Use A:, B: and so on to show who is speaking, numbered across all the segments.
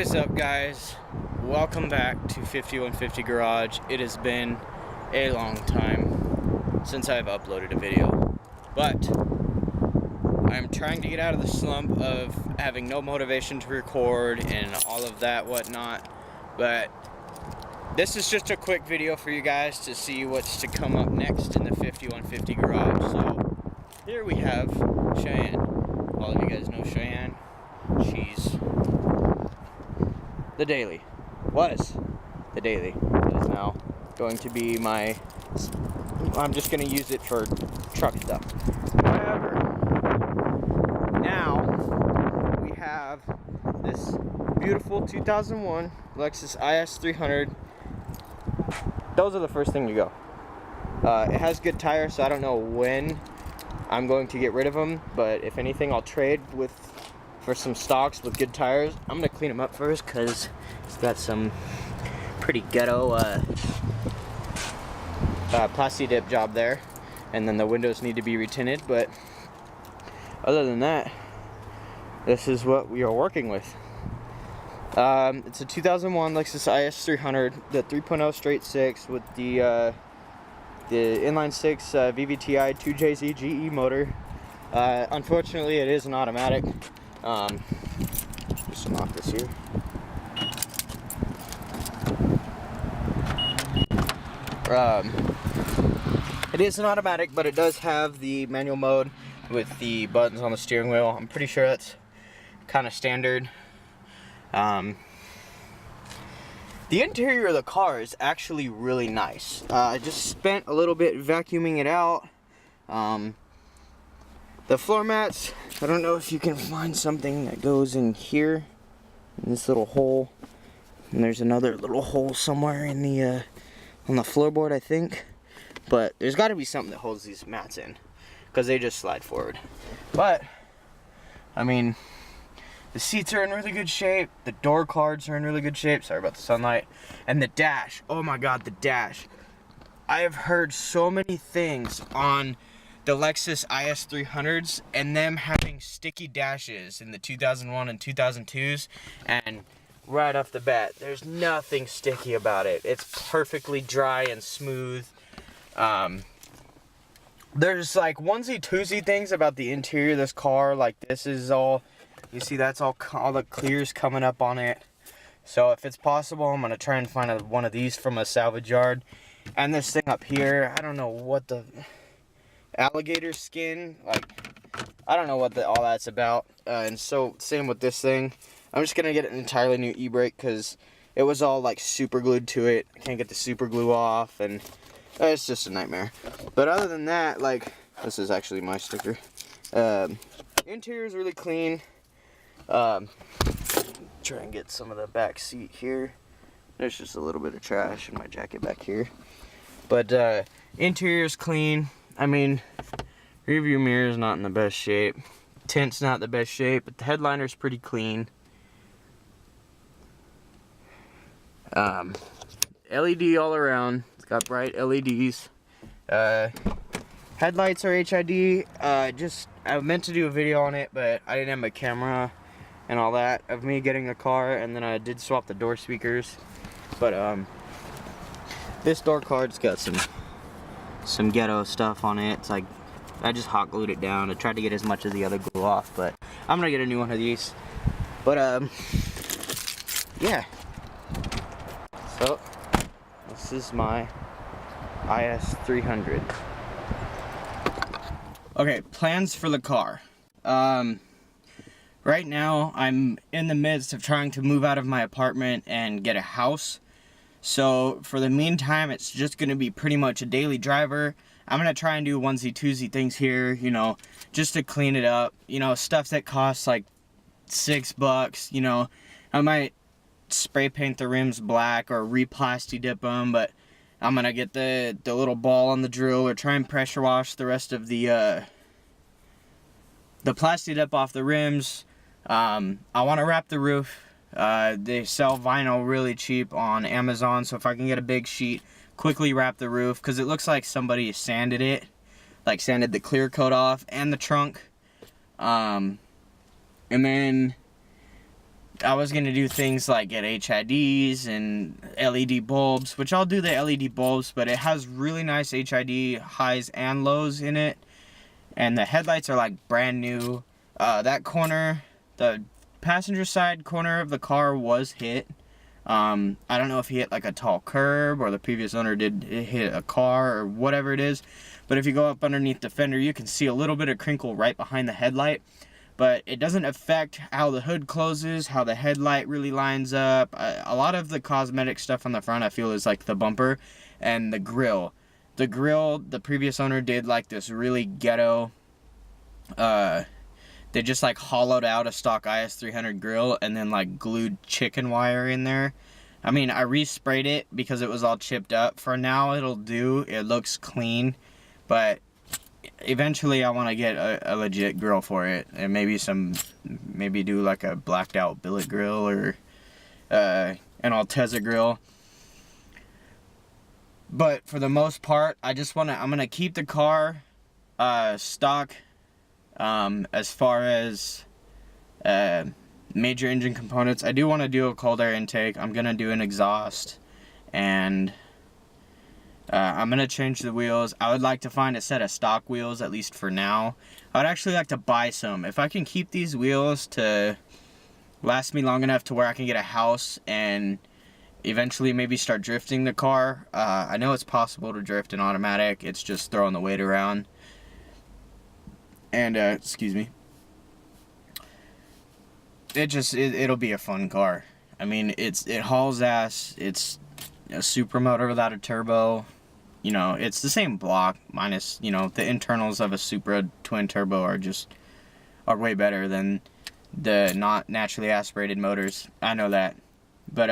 A: What is up, guys? Welcome back to 5150 Garage. It has been a long time since I've uploaded a video, but I'm trying to get out of the slump of having no motivation to record and all of that whatnot. But this is just a quick video for you guys to see what's to come up next in the 5150 Garage. So here we have Cheyenne. All of you guys know Cheyenne. She's the daily. Was the daily. It is now going to be my... I'm just going to use it for truck stuff. However, now we have this beautiful 2001 Lexus IS300. Those are the first thing to go. It has good tires, so I don't know when I'm going to get rid of them, but if anything, I'll trade for some stocks with good tires. I'm gonna clean them up first because it's got some pretty ghetto plasti dip job there, and then the windows need to be retinted. But other than that, this is what we are working with. It's a 2001 Lexus IS300, the 3.0 straight six with the inline six VVTi 2JZ GE motor. Unfortunately, it is an automatic. Just knock this here. It is an automatic, but it does have the manual mode with the buttons on the steering wheel. I'm pretty sure that's kind of standard. The interior of the car is actually really nice. I just spent a little bit vacuuming it out. The floor mats, I don't know if you can find something that goes in here, in this little hole. And there's another little hole somewhere in the on the floorboard, I think. But there's got to be something that holds these mats in, because they just slide forward. But I mean, the seats are in really good shape. The door cards are in really good shape. Sorry about the sunlight. And the dash. Oh my God, the dash. I have heard so many things on the Lexus IS300s and them having sticky dashes in the 2001 and 2002s, and right off the bat, there's nothing sticky about it. It's perfectly dry and smooth. There's like onesie twosie things about the interior of this car. Like this is all, you see, that's all the clears coming up on it. So if it's possible, I'm gonna try and find one of these from a salvage yard. And this thing up here, I don't know what the alligator skin, like I don't know what all that's about. And so same with this thing. I'm just gonna get an entirely new e-brake because it was all like super glued to it. I can't get the super glue off, and it's just a nightmare. But other than that, like, this is actually my sticker. Interior is really clean. Try and get some of the back seat here. There's just a little bit of trash in my jacket back here. But interior is clean. I mean, rearview mirror is not in the best shape. Tint's not the best shape, but the headliner's pretty clean. LED all around. It's got bright LEDs. Headlights are HID. I meant to do a video on it, but I didn't have my camera and all that of me getting the car, and then I did swap the door speakers. But this door card's got some ghetto stuff on it. It's like I just hot glued it down. I tried to get as much of the other glue off, but I'm gonna get a new one of these. But yeah. So this is my IS300. Okay, plans for the car. Right now I'm in the midst of trying to move out of my apartment and get a house. So for the meantime, it's just gonna be pretty much a daily driver. I'm gonna try and do onesie twosie things here, you know, just to clean it up. You know, stuff that costs like $6. You know, I might spray paint the rims black or re-plasti dip them, but I'm gonna get the little ball on the drill, or try and pressure wash the rest of the plasti dip off the rims. I want to wrap the roof. They sell vinyl really cheap on Amazon, so if I can get a big sheet, quickly wrap the roof, because it looks like somebody sanded it, like sanded the clear coat off and the trunk. And then I was going to do things like get HIDs and LED bulbs, which I'll do the LED bulbs, but it has really nice HID highs and lows in it. And the headlights are like brand new. That corner, the passenger side corner of the car was hit. I don't know if he hit like a tall curb or the previous owner did hit a car or whatever it is. But if you go up underneath the fender, you can see a little bit of crinkle right behind the headlight. But it doesn't affect how the hood closes, how the headlight really lines up. A lot of the cosmetic stuff on the front I feel is like the bumper and the grill. The grill, the previous owner did like this really ghetto, they just like hollowed out a stock IS300 grill and then like glued chicken wire in there. I mean, I resprayed it because it was all chipped up. For now, it'll do. It looks clean, but eventually I want to get a legit grill for it, and maybe do like a blacked out billet grill or an Altezza grill. But for the most part, I'm gonna keep the car stock as far as major engine components. I do want to do a cold air intake. I'm gonna do an exhaust, and I'm going to change the wheels. I would like to find a set of stock wheels, at least for now. I would actually like to buy some. If I can keep these wheels to last me long enough to where I can get a house and eventually maybe start drifting the car. I know it's possible to drift an automatic. It's just throwing the weight around. And, excuse me. It'll be a fun car. I mean, it hauls ass. It's a super motor without a turbo. You know, it's the same block minus, you know, the internals of a Supra twin turbo are way better than the not naturally aspirated motors. I know that. But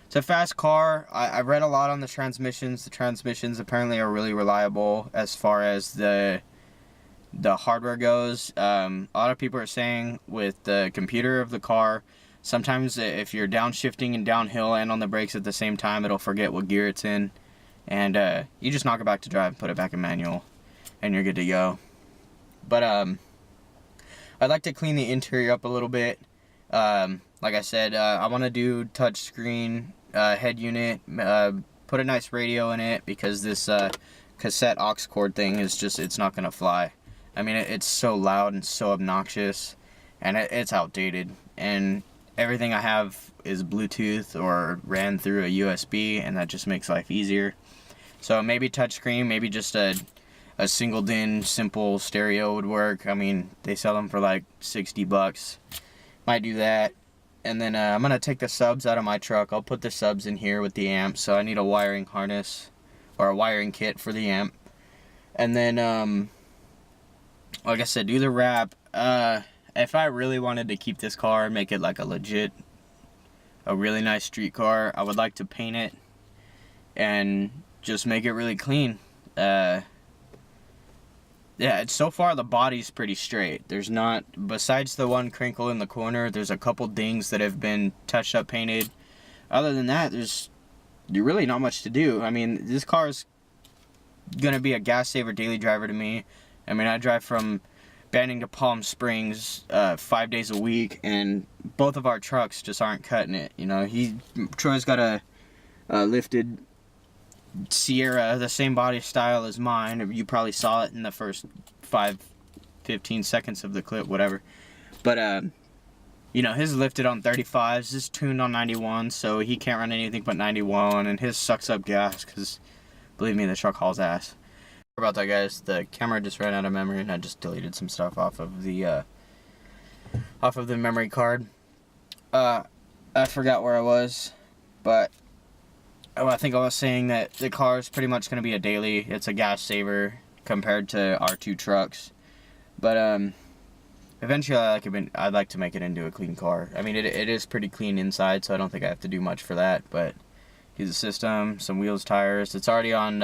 A: it's a fast car. I read a lot on the transmissions. The transmissions apparently are really reliable as far as the hardware goes. A lot of people are saying with the computer of the car, sometimes if you're downshifting and downhill and on the brakes at the same time, it'll forget what gear it's in. And you just knock it back to drive, put it back in manual, and you're good to go. But I'd like to clean the interior up a little bit. Like I said, I want to do touchscreen head unit, put a nice radio in it, because this cassette aux cord thing is just, it's not going to fly. I mean, it's so loud and so obnoxious, and it's outdated. And everything I have is Bluetooth or ran through a USB, and that just makes life easier. So maybe touchscreen, maybe just a single DIN simple stereo would work. I mean, they sell them for like $60. Might do that. And then I'm going to take the subs out of my truck. I'll put the subs in here with the amp. So I need a wiring harness or a wiring kit for the amp. And then, like I said, do the wrap. If I really wanted to keep this car and make it like a really nice street car, I would like to paint it and just make it really clean. Yeah, so far the body's pretty straight. There's not, besides the one crinkle in the corner, there's a couple dings that have been touched up, painted. Other than that, there's really not much to do. I mean, this car is gonna be a gas saver daily driver to me. I mean, I drive from Banning to Palm Springs 5 days a week, and both of our trucks just aren't cutting it. You know, Troy's got a lifted Sierra, the same body style as mine. You probably saw it in the first 15 seconds of the clip, whatever. But you know, his lifted on 35s, his tuned on 91, so he can't run anything but 91, and his sucks up gas because, believe me, the truck hauls ass. Sorry about that, guys. The camera just ran out of memory, and I just deleted some stuff off of the memory card. I forgot where I was, but I think I was saying that the car is pretty much going to be a daily. It's a gas saver compared to our two trucks, but eventually I'd like to make it into a clean car. I mean, it is pretty clean inside, so I don't think I have to do much for that. But here's the system, some wheels, tires. It's already on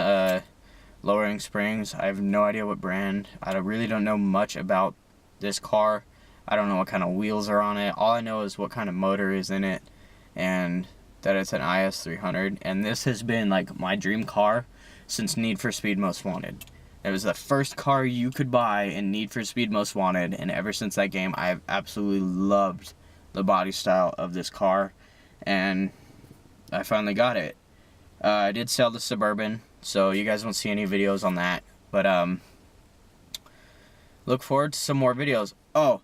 A: lowering springs. I have no idea what brand. I really don't know much about this car. I don't know what kind of wheels are on it. All I know is what kind of motor is in it, and that it's an IS300. And this has been like my dream car since Need for Speed Most Wanted. It was the first car you could buy in Need for Speed Most Wanted, and ever since that game, I've absolutely loved the body style of this car, and I finally got it. I did sell the Suburban, so you guys won't see any videos on that, but look forward to some more videos. Oh,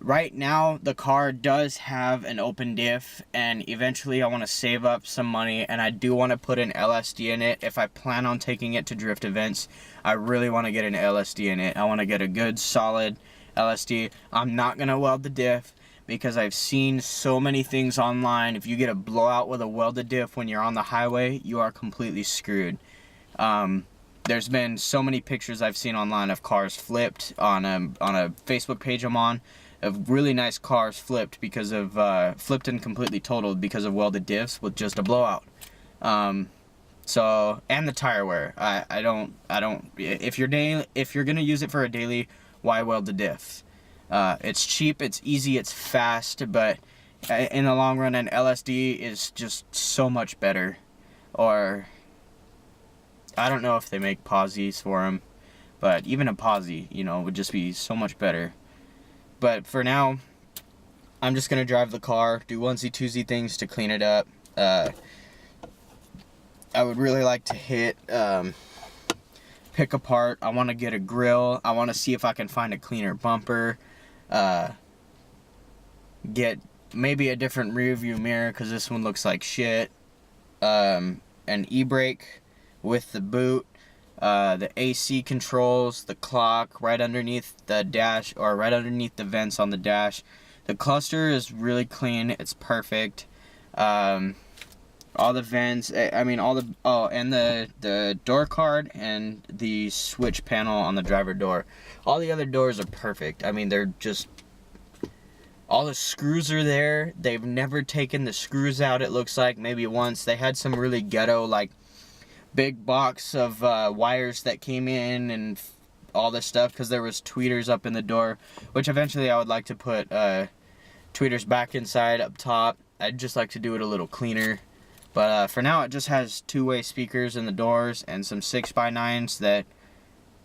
A: right now the car does have an open diff, and eventually I want to save up some money, and I do want to put an LSD in it. If I plan on taking it to drift events, I really want to get an LSD in it. I want to get a good solid LSD. I'm not going to weld the diff because I've seen so many things online. If you get a blowout with a welded diff when you're on the highway, you are completely screwed. There's been so many pictures I've seen online of cars flipped on a Facebook page I'm on, of really nice cars flipped because of flipped and completely totaled because of welded diffs with just a blowout. So, and the tire wear. I don't. If you're gonna use it for a daily, why weld the diffs? It's cheap, it's easy, it's fast, but in the long run, an LSD is just so much better. Or I don't know if they make posies for them, but even a posi, you know, would just be so much better. But for now, I'm just gonna drive the car, do onesie-twosie things to clean it up. I would really like to hit, pick apart. I want to get a grill. I want to see if I can find a cleaner bumper. Get maybe a different rear view mirror because this one looks like shit. An e-brake with the boot. The AC controls, the clock right underneath the dash, or right underneath the vents on the dash. The cluster is really clean. It's perfect. All the vents, I mean all the, oh, and the door card and the switch panel on the driver door. All the other doors are perfect. I mean, they're just, all the screws are there. They've never taken the screws out, it looks like. Maybe once. They had some really ghetto, like, big box of wires that came in and all this stuff because there was tweeters up in the door, which eventually I would like to put tweeters back inside up top. I'd just like to do it a little cleaner. But for now, it just has two-way speakers in the doors and some 6x9s that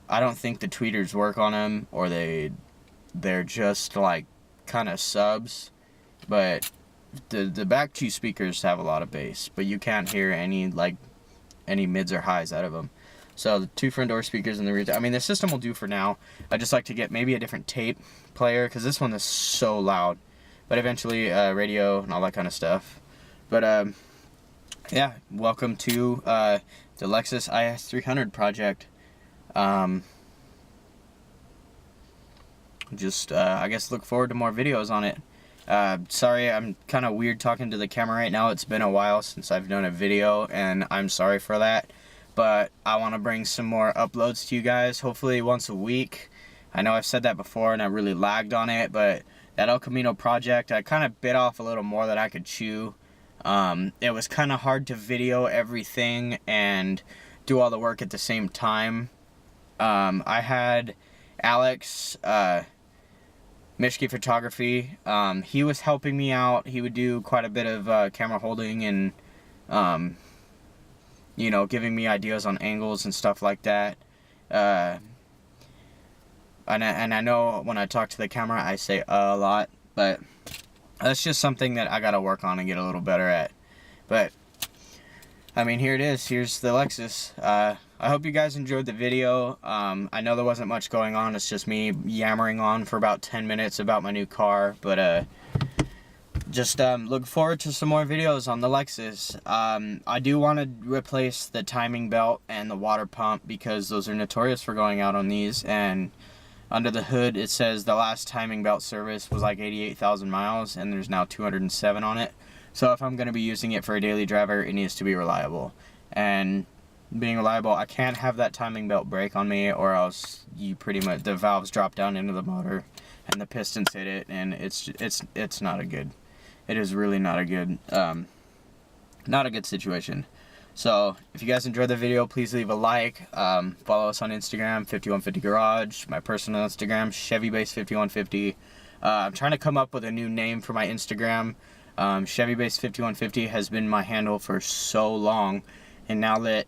A: I don't think the tweeters work on them, or they're just like kind of subs. But the back two speakers have a lot of bass, but you can't hear any mids or highs out of them. So the two front door speakers in the rear. I mean, the system will do for now. I just like to get maybe a different tape player because this one is so loud. But eventually, radio and all that kind of stuff. But yeah, welcome to the Lexus IS300 project. I guess look forward to more videos on it. Sorry, I'm kind of weird talking to the camera right now. It's been a while since I've done a video, and I'm sorry for that. But I want to bring some more uploads to you guys, hopefully once a week. I know I've said that before, and I really lagged on it, but that El Camino project, I kind of bit off a little more than I could chew. It was kind of hard to video everything and do all the work at the same time. I had Alex, Mishki Photography, he was helping me out. He would do quite a bit of camera holding and, you know, giving me ideas on angles and stuff like that. And I know when I talk to the camera, I say a lot, but that's just something that I gotta work on and get a little better at. But, I mean, here it is. Here's the Lexus. I hope you guys enjoyed the video. I know there wasn't much going on. It's just me yammering on for about 10 minutes about my new car. But, just look forward to some more videos on the Lexus. I do want to replace the timing belt and the water pump because those are notorious for going out on these. And under the hood, it says the last timing belt service was like 88,000 miles, and there's now 207 on it. So if I'm going to be using it for a daily driver, it needs to be reliable. And being reliable, I can't have that timing belt break on me, or else you pretty much, the valves drop down into the motor, and the pistons hit it, and it's not a good. It is really not a good, not a good situation. So, if you guys enjoyed the video, please leave a like. Follow us on Instagram, 5150 Garage. My personal Instagram, ChevyBase5150. I'm trying to come up with a new name for my Instagram. ChevyBase5150 has been my handle for so long. And now that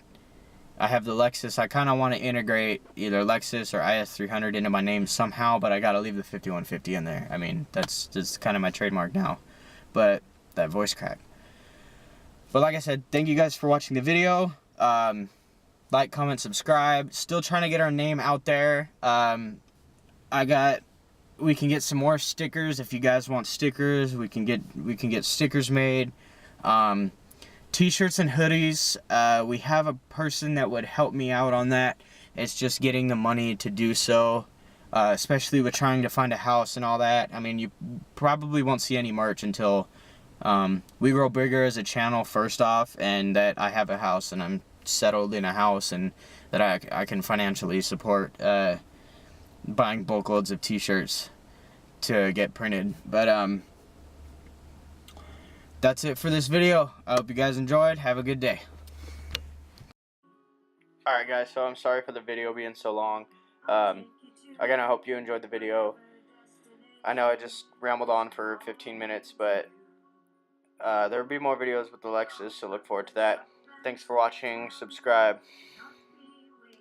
A: I have the Lexus. I kind of want to integrate either Lexus or IS300 into my name somehow, but I got to leave the 5150 in there. I mean, that's kind of my trademark now. But that voice crack. But like I said, thank you guys for watching the video. Like, comment, subscribe. Still trying to get our name out there. We can get some more stickers if you guys want stickers. We can get stickers made. T-shirts and hoodies. We have a person that would help me out on that. It's just getting the money to do so, especially with trying to find a house and all that. I mean, you probably won't see any merch until we grow bigger as a channel first off, and that I have a house and I'm settled in a house, and that I can financially support buying bulk loads of t-shirts to get printed. But that's it for this video. I hope you guys enjoyed. Have a good day. Alright guys, so I'm sorry for the video being so long. Again, I hope you enjoyed the video. I know I just rambled on for 15 minutes, but there will be more videos with the Lexus, so look forward to that. Thanks for watching. Subscribe.